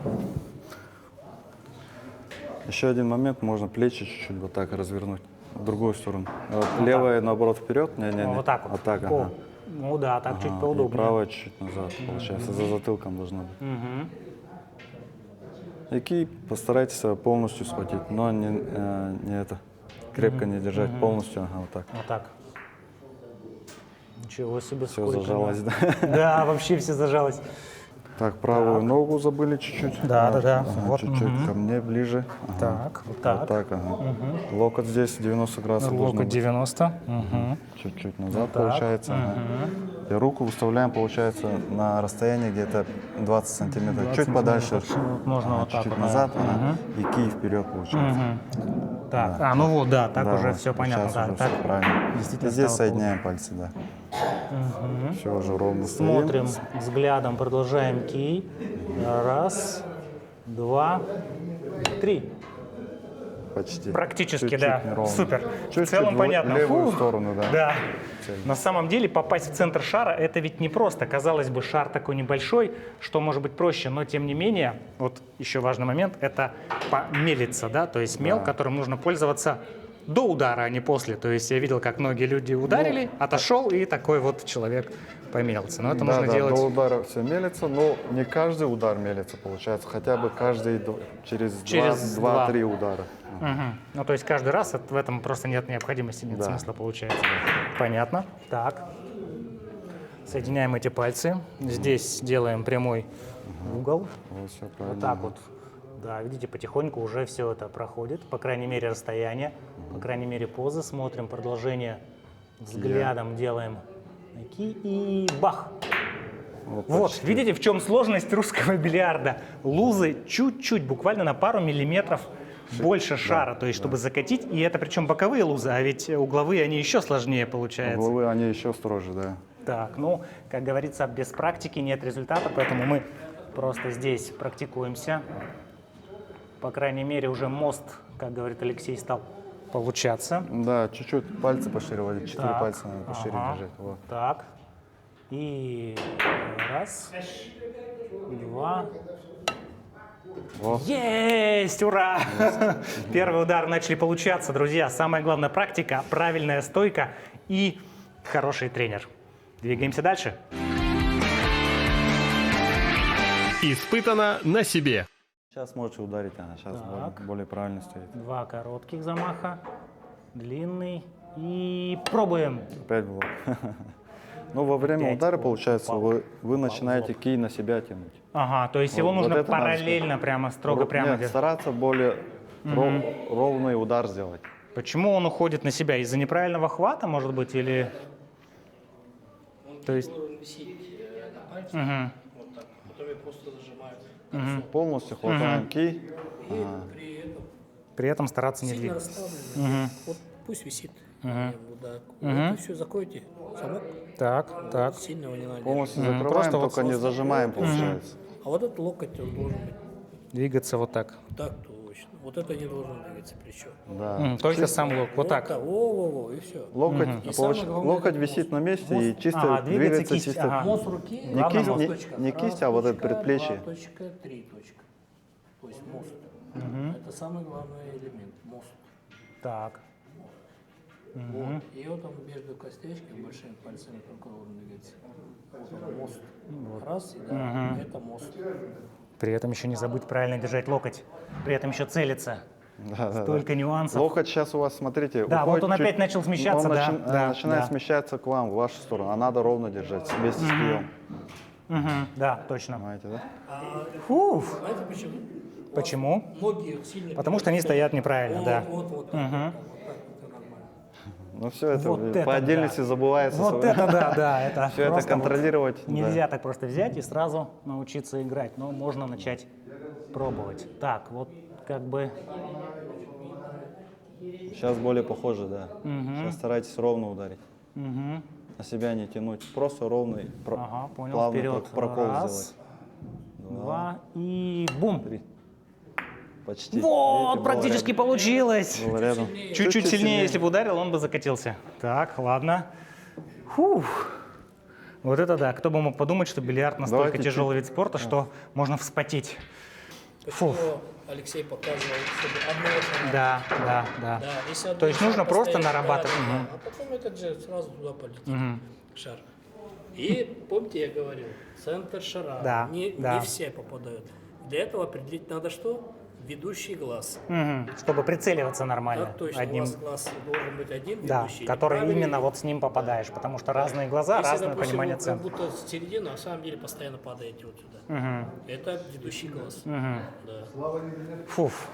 S4: Еще один момент, можно плечи чуть-чуть вот так развернуть в другую сторону. Вот левая, наоборот, вперед. Не.
S1: Вот так вот.
S4: Вот так,
S1: О,
S4: ага.
S1: ну да, так чуть
S4: Ага, и
S1: поудобнее.
S4: правая чуть назад, получается, за затылком должна быть. И кий постарайтесь полностью схватить, но не это, крепко не держать, полностью, ага, вот так.
S1: Вот так. Ничего себе,
S4: Все
S1: сколько.
S4: зажалось, да.
S1: Да, вообще все зажалось.
S4: Так, правую ногу забыли чуть-чуть.
S1: Да.
S4: Ага,
S1: Вот,
S4: чуть-чуть ко мне ближе. Ага.
S1: Так, вот
S4: Вот
S1: так.
S4: так, ага. Локоть здесь 90 градусов должен
S1: Локоть
S4: быть.
S1: 90. Мгм.
S4: Чуть-чуть назад
S1: так.
S4: получается. Ага. И руку выставляем, получается, на расстоянии где-то 20 сантиметров.
S1: 20
S4: Чуть подальше.
S1: сантиметров. Вот можно вот так
S4: чуть-чуть
S1: вот,
S4: назад,
S1: да.
S4: ага. И кий вперед получается.
S1: Так, ну вот, да, так
S4: Да,
S1: уже
S4: вот,
S1: все понятно.
S4: сейчас
S1: Да,
S4: уже
S1: так
S4: все правильно.
S1: действительно
S4: И здесь
S1: стало
S4: соединяем пальцы, да. Все уже ровно стоим.
S1: Смотрим взглядом, продолжаем кий. Раз, два, три.
S4: Почти.
S1: Практически,
S4: Чуть-чуть
S1: да.
S4: неровно.
S1: Супер.
S4: Чуть-чуть
S1: в целом
S4: в
S1: понятно.
S4: левую
S1: Фу.
S4: сторону, да.
S1: Да. На самом деле попасть в центр шара это ведь не просто. Казалось бы, шар такой небольшой, что может быть проще, но тем не менее, вот еще важный момент, это помелиться, да, то есть мел, которым нужно пользоваться до удара, а не после. То есть я видел, как многие люди ударили, отошел, и такой вот человек помелился. Но это нужно
S4: Да,
S1: делать.
S4: до удара все мелится, но не каждый удар мелится, получается. Хотя бы каждый через
S1: два.
S4: 2-3 удара.
S1: Мгм. Ну, то есть каждый раз в этом просто нет необходимости, нет
S4: Да.
S1: смысла, получается. Понятно. Так. Соединяем эти пальцы. Здесь делаем прямой угол.
S4: Вот все правильно.
S1: Вот так вот. Да, видите, потихоньку уже все это проходит. По крайней мере, расстояние, по крайней мере, позы. Смотрим продолжение. Взглядом делаем ки и бах. Вот,
S4: почти.
S1: видите, в чем сложность русского бильярда? Лузы чуть-чуть, буквально на пару миллиметров больше шара, то есть чтобы закатить, и это причем боковые лузы, а ведь угловые они еще сложнее получается.
S4: Угловые, они еще строже, да.
S1: Так, ну, как говорится, без практики нет результата, поэтому мы просто здесь практикуемся. По крайней мере, уже мост, как говорит Алексей, стал получаться.
S4: Да, чуть-чуть пальцы пошире водить, 4
S1: Так,
S4: пальца надо пошире
S1: ага,
S4: держать. Вот.
S1: Так. И раз, два.
S4: Вот.
S1: Есть! Ура! Первый удар начали получаться, друзья. Самая главная практика, правильная стойка и хороший тренер. Двигаемся дальше.
S2: Испытано на себе.
S4: Сейчас можете ударить, сейчас
S1: Так.
S4: более правильно стоит.
S1: Два коротких замаха, длинный и пробуем.
S4: Опять блок. Ну, во время
S1: Опять
S4: удара,
S1: блок.
S4: получается,
S1: Упал.
S4: вы начинаете кий на себя тянуть.
S1: Ага, то есть его
S4: Вот
S1: нужно
S4: это надо
S1: параллельно, прямо строго прямо
S4: Нет,
S1: держать.
S4: стараться более ровный удар сделать.
S1: Почему он уходит на себя? Из-за неправильного хвата, может быть, или... То есть... Мгм.
S4: Полностью хватаем кий.
S1: При этом стараться не
S3: Сильно
S1: двигаться.
S3: расслабленно. Вот пусть висит. Вот и все, закройте замок.
S1: Так.
S3: Сильного не надо.
S4: Полностью закрываем,
S1: Просто вот
S4: только не зажимаем, получается.
S3: А вот этот локоть он должен быть
S1: Двигаться вот так.
S3: так точно. Вот это не должно двигаться плечо.
S4: Да.
S1: Только сам лок. Вот так.
S3: Во-во-во, и все.
S4: Локоть,
S3: И самое главное,
S4: локоть
S3: это
S4: висит на месте и чисто
S1: Ага, двигается
S4: двигается
S1: кисть,
S4: чисто.
S1: ага.
S3: Мост руки,
S4: Не
S3: главное,
S4: кисть,
S3: мост.
S4: не-
S3: Точка.
S4: не кисть, а вот это
S3: точка,
S4: предплечье.
S3: 2 точка, 3 точка. То есть мост. Это самый главный элемент, мост.
S1: Так.
S3: Вот. И вот он между костяшками, большими пальцами только должен двигаться. Вот он, мост. Раз, и да, это мост.
S1: При этом еще не забудь правильно держать локоть. При этом еще целиться.
S4: Да.
S1: Столько нюансов.
S4: Локоть сейчас у вас, смотрите,
S1: Да,
S4: уходит
S1: вот он
S4: чуть-
S1: опять начал смещаться,
S4: он
S1: да, да,
S4: начинает
S1: да.
S4: смещаться к вам, в вашу сторону, а надо ровно держать, вместе с кием.
S1: Да, точно.
S4: Понимаете, да?
S1: Фуф.
S3: Знаете почему?
S1: Почему?
S3: Ноги сильно...
S1: Потому что они стоят неправильно,
S3: Вот,
S1: да.
S3: вот так, вот так, это нормально.
S4: Ну все это
S1: Вот это
S4: по отдельности
S1: да.
S4: забывается.
S1: Вот это да, это
S4: Все это
S1: просто вот
S4: контролировать. да.
S1: нельзя так просто взять и сразу научиться играть, но можно начать пробовать. Так, вот как бы...
S4: Сейчас более похоже, да. Сейчас старайтесь ровно ударить. На себя не тянуть. Просто ровный,
S1: Ага, понял,
S4: плавный
S1: вперед.
S4: прокол
S1: Раз,
S4: сделать.
S1: два и бум.
S4: Три. Почти.
S1: Вот,
S4: Видите, было
S1: практически
S4: рядом.
S1: получилось.
S4: Было рядом.
S1: Чуть-чуть сильнее, если бы ударил, он бы закатился. Так, ладно. Фух. Вот это да. Кто бы мог подумать, что бильярд настолько
S4: Давайте
S1: тяжелый вид спорта, что можно вспотеть.
S3: Почему Алексей показывал, чтобы одного шара.
S1: Да.
S3: Да, если
S1: То есть
S3: одного
S1: нужно
S3: шара
S1: просто
S3: поставить,
S1: нарабатывать.
S3: да,
S1: Мгм.
S3: а потом этот же сразу туда полетит шар. И помните, я говорил, центр шара.
S1: Да,
S3: Не
S1: да.
S3: все попадают. Для этого определить надо что? ведущий глаз.
S1: Чтобы прицеливаться нормально.
S3: Так точно,
S1: одним.
S3: у вас глаз должен быть один
S1: Да,
S3: ведущий.
S1: который
S3: неправильный.
S1: именно вот с ним попадаешь, потому что разные глаза,
S3: Если,
S1: разное
S3: допустим,
S1: понимание
S3: вы
S1: цен.
S3: как будто в середину, а на самом деле постоянно падаете вот сюда. Это ведущий глаз. Да.
S1: Фуф.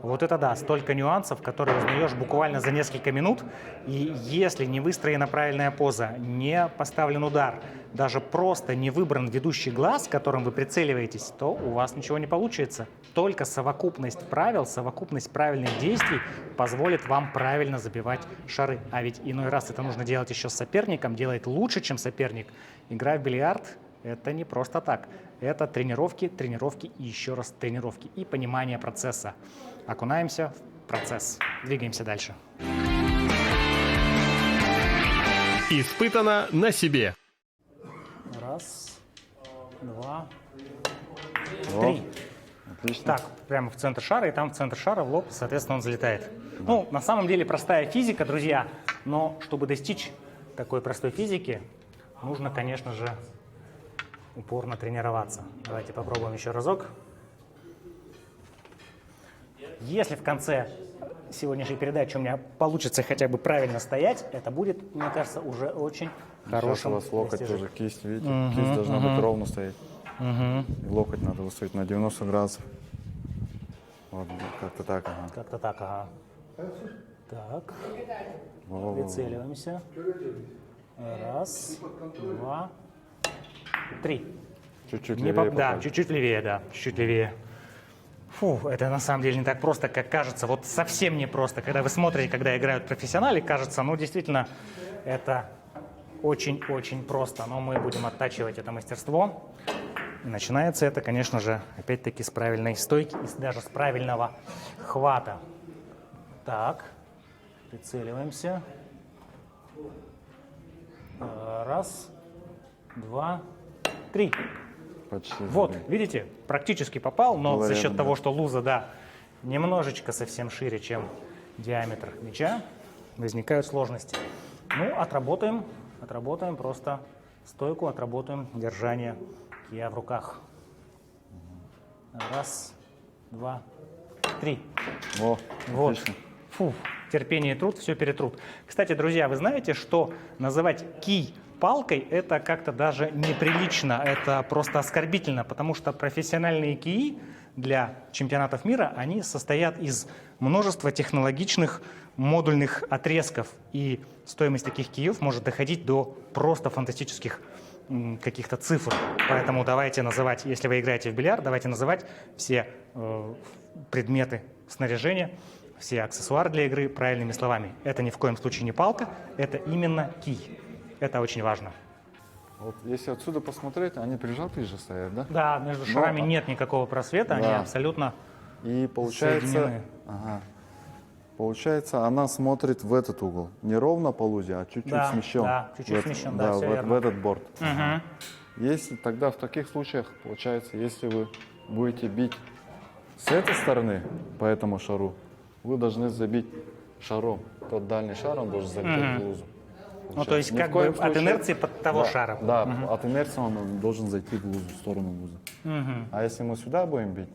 S1: Вот это да, столько нюансов, которые узнаешь буквально за несколько минут. И если не выстроена правильная поза, не поставлен удар, даже просто не выбран ведущий глаз, которым вы прицеливаетесь, то у вас ничего не получится. Только совокупность правил, совокупность правильных действий позволит вам правильно забивать шары. А ведь иной раз это нужно делать еще с соперником, делать лучше, чем соперник. Игра в бильярд – это не просто так. Это тренировки, тренировки и еще раз тренировки. И понимание процесса. Окунаемся в процесс. Двигаемся дальше.
S2: Испытано на себе.
S1: Раз, два,
S4: О,
S1: три.
S4: отлично.
S1: Так, прямо в центр шара, и там в центр шара в лоб, соответственно, он залетает. Ну, на самом деле простая физика, друзья, но чтобы достичь такой простой физики, нужно, конечно же, упорно тренироваться. Давайте попробуем еще разок. Если в конце сегодняшней передачи у меня получится хотя бы правильно стоять, это будет, мне кажется, уже очень
S4: Сейчас у
S1: хорошим
S4: вас локоть
S1: достижением.
S4: тоже, кисть, видите? Кисть должна быть ровно стоять. И локоть надо выставить на 90 градусов. Вот, как-то так, ага.
S1: Как-то так, ага. Так,
S4: Во-во-во.
S1: прицеливаемся. Раз, два, три.
S4: Чуть-чуть
S1: Не
S4: левее
S1: да,
S4: попали.
S1: чуть-чуть левее, да, чуть-чуть левее. Фу, это на самом деле не так просто, как кажется. Вот совсем не просто. Когда вы смотрите, когда играют профессионалы, кажется, ну, действительно, это очень-очень просто. Но мы будем оттачивать это мастерство. И начинается это, конечно же, опять-таки с правильной стойки и даже с правильного хвата. Так, прицеливаемся. Раз, два, три.
S4: Почти.
S1: Вот, видите, практически попал, но
S4: Было
S1: за счет
S4: рядом,
S1: того,
S4: да.
S1: что луза, да, немножечко совсем шире, чем диаметр мяча, возникают сложности. Ну, отработаем просто стойку, отработаем держание кия в руках. Раз, два, три.
S4: О,
S1: Вот.
S4: отлично.
S1: Фу, терпение и труд, все перетрут. Кстати, друзья, вы знаете, что называть кий палкой – это как-то даже неприлично, это просто оскорбительно, потому что профессиональные кии для чемпионатов мира, они состоят из множества технологичных модульных отрезков, и стоимость таких киев может доходить до просто фантастических каких-то цифр. Поэтому давайте называть, если вы играете в бильярд, давайте называть все предметы снаряжения, все аксессуары для игры правильными словами. Это ни в коем случае не палка, это именно кий. Это очень важно.
S4: Вот если отсюда посмотреть, они прижатые же стоят, да?
S1: Да, между шарами
S4: а-
S1: нет никакого просвета, они
S4: Да.
S1: абсолютно
S4: И получается,
S1: соединены.
S4: получается, она смотрит в этот угол. Не ровно по лузе, а чуть-чуть
S1: Да,
S4: смещен.
S1: да, чуть-чуть
S4: В этот-
S1: смещен, да, всё
S4: в
S1: верно.
S4: этот борт. Если тогда в таких случаях, получается, если вы будете бить с этой стороны по этому шару, вы должны забить шаром. Тот дальний шар, он должен забить в лузу.
S1: Ну, то есть
S4: Ни в
S1: как бы
S4: коем
S1: от
S4: случае-
S1: инерции под того
S4: Да,
S1: шара.
S4: Да, от инерции он должен зайти в лузу, в сторону лузы. А если мы сюда будем бить,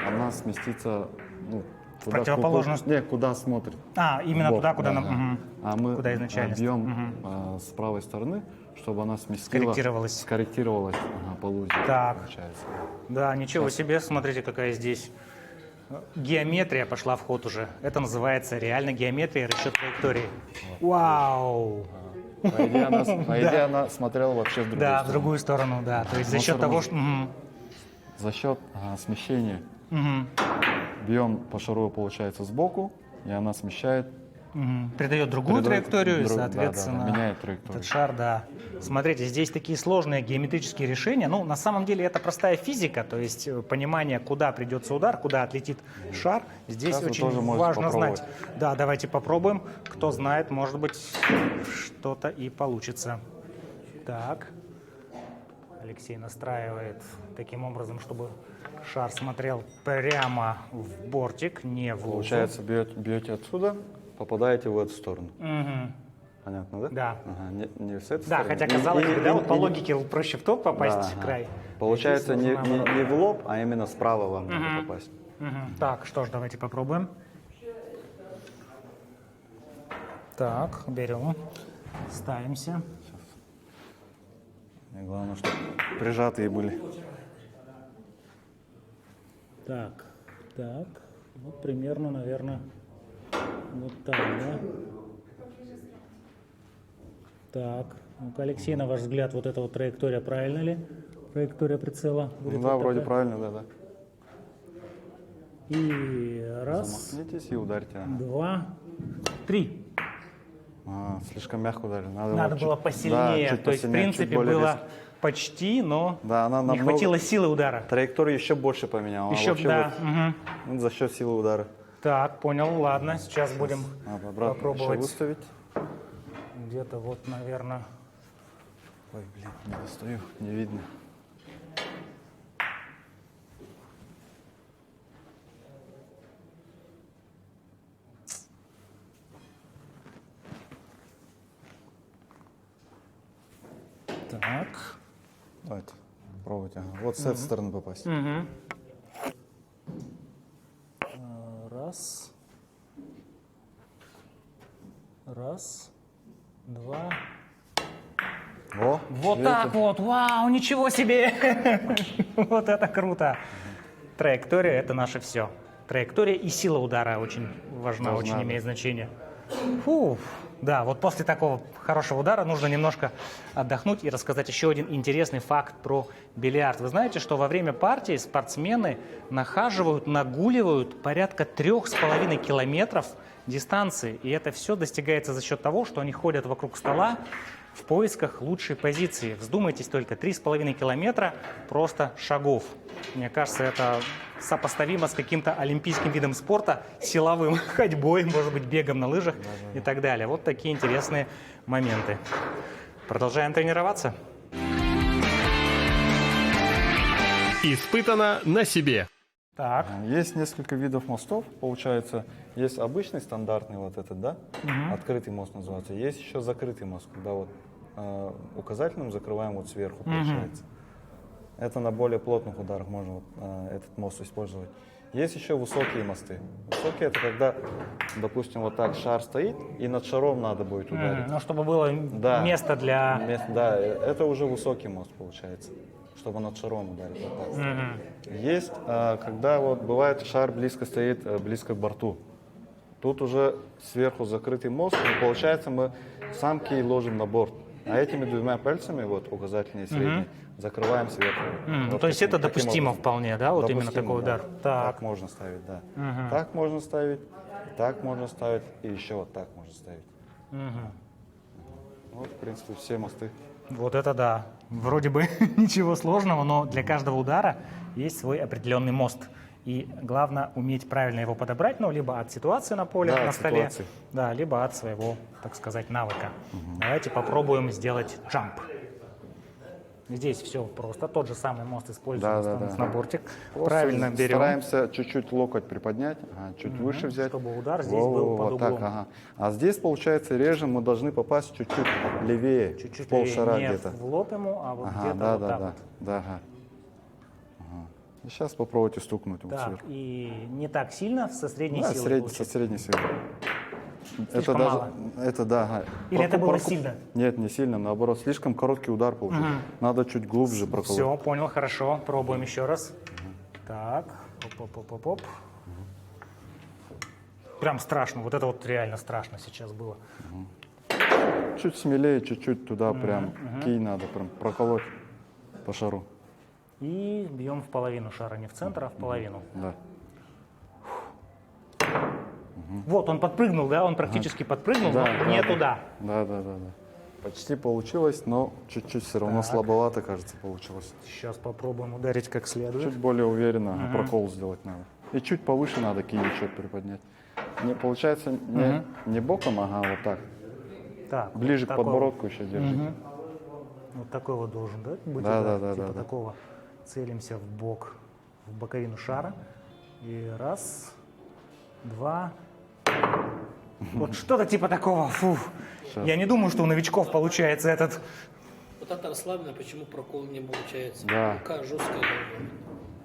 S4: она сместится, ну, куда,
S1: противоположную
S4: куда смотрит.
S1: А, именно
S4: в бок,
S1: туда, куда
S4: да,
S1: нам...
S4: А мы
S1: Куда изначально
S4: бьем с правой стороны, чтобы она сместила, скорректировалась по лузе.
S1: Так.
S4: Получается.
S1: Да, ничего себе, смотрите, какая здесь геометрия пошла в ход уже. Это называется реально геометрия, расчет траектории. Вау!
S4: По идее, она смотрела вообще в другую
S1: Да, в
S4: сторону.
S1: другую сторону, да. То есть за
S4: Но
S1: счет
S4: всё
S1: того,
S4: равно.
S1: что...
S4: За счет смещения бьем по шару, получается, сбоку, и она смещает.
S1: Придает другую
S4: Придает
S1: траекторию, и,
S4: друг- да,
S1: соответственно,
S4: да, меняет траекторию.
S1: этот шар, да. Смотрите, здесь такие сложные геометрические решения. Ну, на самом деле, это простая физика, то есть понимание, куда придется удар, куда отлетит шар. Здесь
S4: Сейчас вы
S1: очень
S4: тоже можете
S1: важно
S4: попробовать.
S1: знать. Да, давайте попробуем. Кто знает, может быть, что-то и получится. Так. Алексей настраивает таким образом, чтобы шар смотрел прямо в бортик, не в лузу.
S4: Получается, бьете отсюда, попадаете в эту сторону. Понятно, да?
S1: Да.
S4: Ага, не с этой
S1: Да,
S4: стороны.
S1: хотя казалось бы, да, вот по
S4: и-
S1: логике проще в тот попасть
S4: Да, ага.
S1: край.
S4: Получается,
S1: Здесь
S4: не
S1: нужно наоборот.
S4: в лоб, а именно справа вам надо попасть.
S1: Так, что ж, давайте попробуем. Так, берем, ставимся.
S4: И главное, чтобы прижатые были.
S1: Так, вот примерно, наверное, вот так, да? Так, ну-ка, Алексей, на ваш взгляд, вот эта вот траектория правильно ли? Траектория прицела? Будет
S4: Да,
S1: вот
S4: вроде
S1: такая?
S4: правильно, да.
S1: И раз,
S4: Замахнитесь и ударьте. Ага.
S1: 2, 3.
S4: Слишком мягко ударили.
S1: Надо
S4: вот
S1: было
S4: чуть-
S1: посильнее,
S4: да, чуть
S1: то есть, в
S4: посильнее, чуть
S1: принципе,
S4: более
S1: было
S4: резко.
S1: почти, но
S4: Да, она
S1: не
S4: намного-
S1: хватило силы удара.
S4: Траекторию еще больше поменяла. Она
S1: Еще,
S4: вообще
S1: да.
S4: вот,
S1: Мгм.
S4: ну, за счет силы удара.
S1: Так, понял, ладно, сейчас будем
S4: Надо обратно еще
S1: попробовать
S4: выставить.
S1: где-то вот, наверное,
S4: Ой, блин, не достаю, не видно.
S1: так.
S4: Давайте, пробуйте. Ага. Вот с этой стороны попасть.
S1: Раз. Раз. Два.
S4: О,
S1: Вот
S4: видите?
S1: так вот, вау, ничего себе! Вот это круто! Траектория — это наше все. Траектория и сила удара очень важна,
S4: Должна,
S1: очень
S4: да.
S1: имеет значение. Фу. Да, вот после такого хорошего удара нужно немножко отдохнуть и рассказать еще один интересный факт про бильярд. Вы знаете, что во время партии спортсмены нахаживают, нагуливают порядка 3,5 километров дистанции. И это все достигается за счет того, что они ходят вокруг стола в поисках лучшей позиции. Вздумайтесь только, 3,5 километра просто шагов. Мне кажется, это сопоставимо с каким-то олимпийским видом спорта, силовым, ходьбой, может быть, бегом на лыжах и так далее. Вот такие интересные моменты. Продолжаем тренироваться.
S2: Испытано на себе.
S1: Так,
S4: Есть несколько видов мостов, получается. Есть обычный стандартный вот этот, да? Открытый мост называется. Есть еще закрытый мост, когда вот указательным закрываем вот сверху, получается. Это на более плотных ударах можно вот, этот мост использовать. Есть еще высокие мосты. Высокие — это когда, допустим, вот так шар стоит, и над шаром надо будет ударить.
S1: ну чтобы было
S4: Да.
S1: место для...
S4: Да, это уже высокий мост получается, чтобы над шаром ударить. Вот так. Есть, когда вот бывает шар близко стоит, близко к борту. Тут уже сверху закрытый мост, и получается мы сам кий ложим на борт. А этими двумя пальцами, вот указательный и средний, закрываем сверху. Вот
S1: то есть
S4: таким-
S1: это
S4: таким
S1: допустимо
S4: образом.
S1: вполне, да? Вот именно
S4: Допустимо,
S1: такой
S4: да.
S1: удар. Так.
S4: Так можно ставить, да. Так можно ставить, так можно ставить, и еще вот так можно ставить. Вот, в принципе, все мосты.
S1: Вот это да. Вроде бы ничего сложного, но для каждого удара есть свой определенный мост. И главное уметь правильно его подобрать, ну, либо от ситуации на поле,
S4: Да,
S1: на
S4: от
S1: столе,
S4: ситуации.
S1: да, либо от своего, так сказать, навыка. Давайте попробуем сделать джамп. Здесь все просто. Тот же самый мост используем,
S4: Да,
S1: останется
S4: да.
S1: на бортик.
S4: Просто
S1: Правильно берем.
S4: Стараемся чуть-чуть локоть приподнять, чуть выше взять.
S1: чтобы удар здесь был под
S4: вот так,
S1: углом.
S4: ага. А здесь, получается, режем мы должны попасть чуть-чуть левее,
S1: Чуть-чуть
S4: полшара
S1: не
S4: где-то.
S1: в лоб ему, а вот
S4: Ага,
S1: где-то
S4: да,
S1: вот
S4: да,
S1: так
S4: да,
S1: вот.
S4: да, ага. И сейчас попробуйте стукнуть вот
S1: Так,
S4: сверху.
S1: и не так сильно, со средней
S4: Да,
S1: силой
S4: со
S1: получить.
S4: средней силой.
S1: Слишком мало.
S4: Это да. Ага.
S1: Или это было
S4: Прокол-
S1: сильно?
S4: Нет, не сильно, наоборот, слишком короткий удар получил. Надо чуть глубже проколоть.
S1: Все, понял, хорошо. Пробуем еще раз. Так, оп-оп-оп-оп. Прям страшно, вот это вот реально страшно сейчас было.
S4: Чуть смелее, чуть-чуть туда прям кий надо прям проколоть по шару.
S1: И бьем в половину шара, не в центр, а в половину.
S4: Да.
S1: Вот, он подпрыгнул, да? Он практически подпрыгнул, но не туда.
S4: Да. Почти получилось, но чуть-чуть все равно слабовато, кажется, получилось.
S1: Сейчас попробуем ударить как следует.
S4: Чуть более уверенно прокол сделать надо. И чуть повыше надо киевичок приподнять. Не, получается не боком, ага, вот так.
S1: Так,
S4: Ближе
S1: вот
S4: к
S1: такой
S4: подбородку еще держите.
S1: вот. Вот такой вот должен, да, быть
S4: Да,
S1: удар?
S4: да,
S1: Типа
S4: да.
S1: такого. Целимся в бок, в боковину шара. И раз, два. Вот что-то типа такого. Фу. Я не думаю, что у новичков получается этот.
S5: Вот это расслаблено, почему прокол не получается.
S4: Да.
S5: Рука жесткая.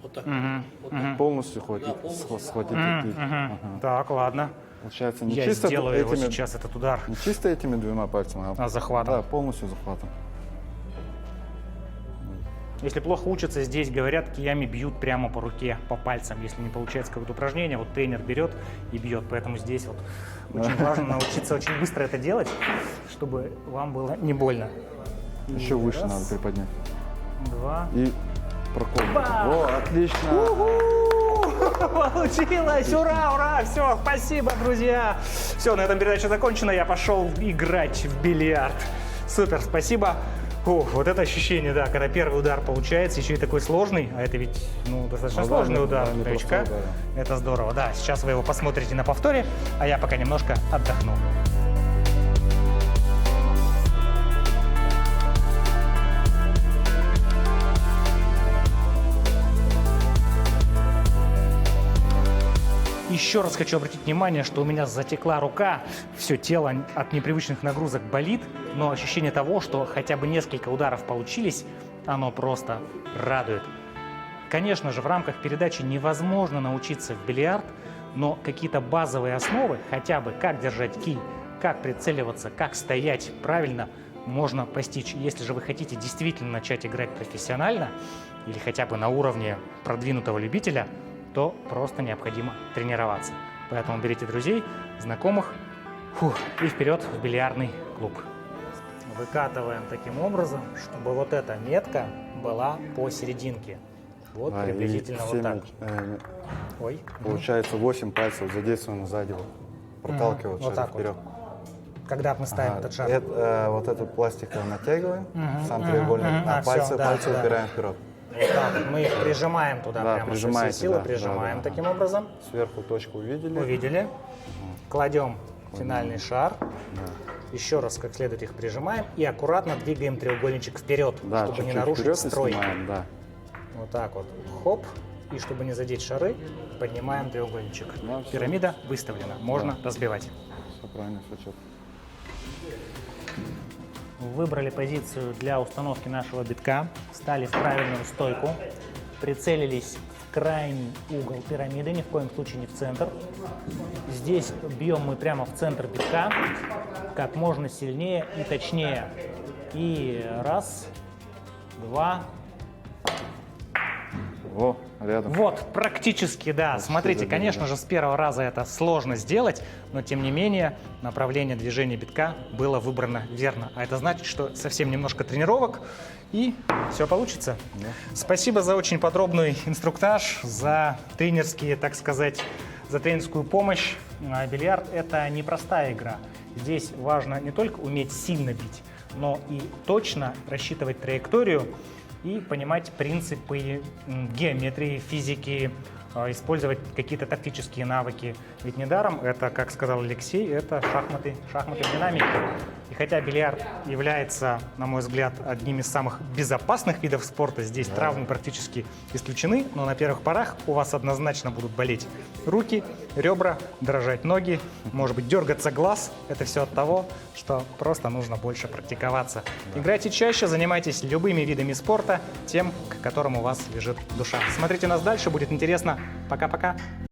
S3: Вот так.
S4: Полностью схватить кий. Ага.
S1: Так, ладно.
S4: Получается, не
S1: Я
S4: чисто
S1: сделаю его
S4: этими,
S1: сейчас, этот удар.
S4: не чисто этими двумя пальцами,
S1: А захватом.
S4: Да, полностью захватом.
S1: Если плохо учатся, здесь говорят, киями бьют прямо по руке, по пальцам. Если не получается какое-то упражнение, вот тренер берет и бьет. Поэтому здесь вот очень важно научиться очень быстро это делать, чтобы вам было не больно.
S4: Еще выше
S1: раз.
S4: надо приподнять.
S1: 2.
S4: И прокол. О, отлично.
S1: Получилось! Ура, ура! Все, спасибо, друзья! Все, на этом передача закончена. Я пошел играть в бильярд. Супер, спасибо. Ух, вот это ощущение, да, когда первый удар получается, еще и такой сложный, а это ведь, достаточно
S4: Ну да,
S1: сложный удар
S4: да,
S1: новичка.
S4: непростой, да.
S1: Это здорово, да. Сейчас вы его посмотрите на повторе, а я пока немножко отдохну. Еще раз хочу обратить внимание, что у меня затекла рука, все тело от непривычных нагрузок болит, но ощущение того, что хотя бы несколько ударов получились, оно просто радует. Конечно же, в рамках передачи невозможно научиться в бильярд, но какие-то базовые основы, хотя бы как держать кий, как прицеливаться, как стоять правильно, можно постичь. Если же вы хотите действительно начать играть профессионально или хотя бы на уровне продвинутого любителя, то просто необходимо тренироваться. Поэтому берите друзей, знакомых и вперед в бильярдный клуб. Выкатываем таким образом, чтобы вот эта метка была посерединке. Вот
S4: Да, и
S1: приблизительно вот
S4: всеми,
S1: так. Ой.
S4: Получается 8 пальцев задействовано сзади. Проталкивают
S1: Вот так вот.
S4: вперед.
S1: Когда мы ставим
S4: Ага,
S1: этот шар.
S4: вот эту пластиковую натягиваем, сам треугольник,
S1: А,
S4: а пальцы,
S1: всё, да,
S4: пальцы
S1: да.
S4: упираем вперед.
S1: Вот так вот. Мы их прижимаем туда
S4: Да,
S1: прямо со всей
S4: прижимаете,
S1: силы,
S4: да,
S1: прижимаем
S4: да, да.
S1: таким образом.
S4: Сверху точку увидели.
S1: Увидели. Кладем финальный шар. Еще раз как следует их прижимаем и аккуратно двигаем треугольничек вперед,
S4: Да,
S1: чтобы не
S4: чуть-чуть
S1: нарушить
S4: вперед и
S1: строй.
S4: снимаем, да.
S1: Вот так вот. Хоп. И чтобы не задеть шары, поднимаем треугольничек.
S4: Да, всё.
S1: Пирамида выставлена. Можно разбивать.
S4: Все правильно, все четко.
S1: Выбрали позицию для установки нашего битка, встали в правильную стойку, прицелились в крайний угол пирамиды, ни в коем случае не в центр. Здесь бьем мы прямо в центр битка, как можно сильнее и точнее. И раз, два.
S4: О, рядом.
S1: Вот, практически, да. Смотрите,
S4: забили,
S1: конечно
S4: да.
S1: же, с первого раза это сложно сделать, но тем не менее направление движения битка было выбрано верно. А это значит, что совсем немножко тренировок, и все получится. Спасибо за очень подробный инструктаж, за тренерские, так сказать, за тренерскую помощь. Бильярд — это непростая игра. Здесь важно не только уметь сильно бить, но и точно рассчитывать траекторию и понимать принципы геометрии, физики, использовать какие-то тактические навыки. Ведь недаром это, как сказал Алексей, это шахматы в динамике. И хотя бильярд является, на мой взгляд, одним из самых безопасных видов спорта, здесь травмы практически исключены, но на первых порах у вас однозначно будут болеть руки, ребра, дрожать ноги, может быть, дергаться глаз. Это все от того, что просто нужно больше практиковаться. Играйте чаще, занимайтесь любыми видами спорта, тем, к которому у вас лежит душа. Смотрите нас дальше, будет интересно. Пока-пока.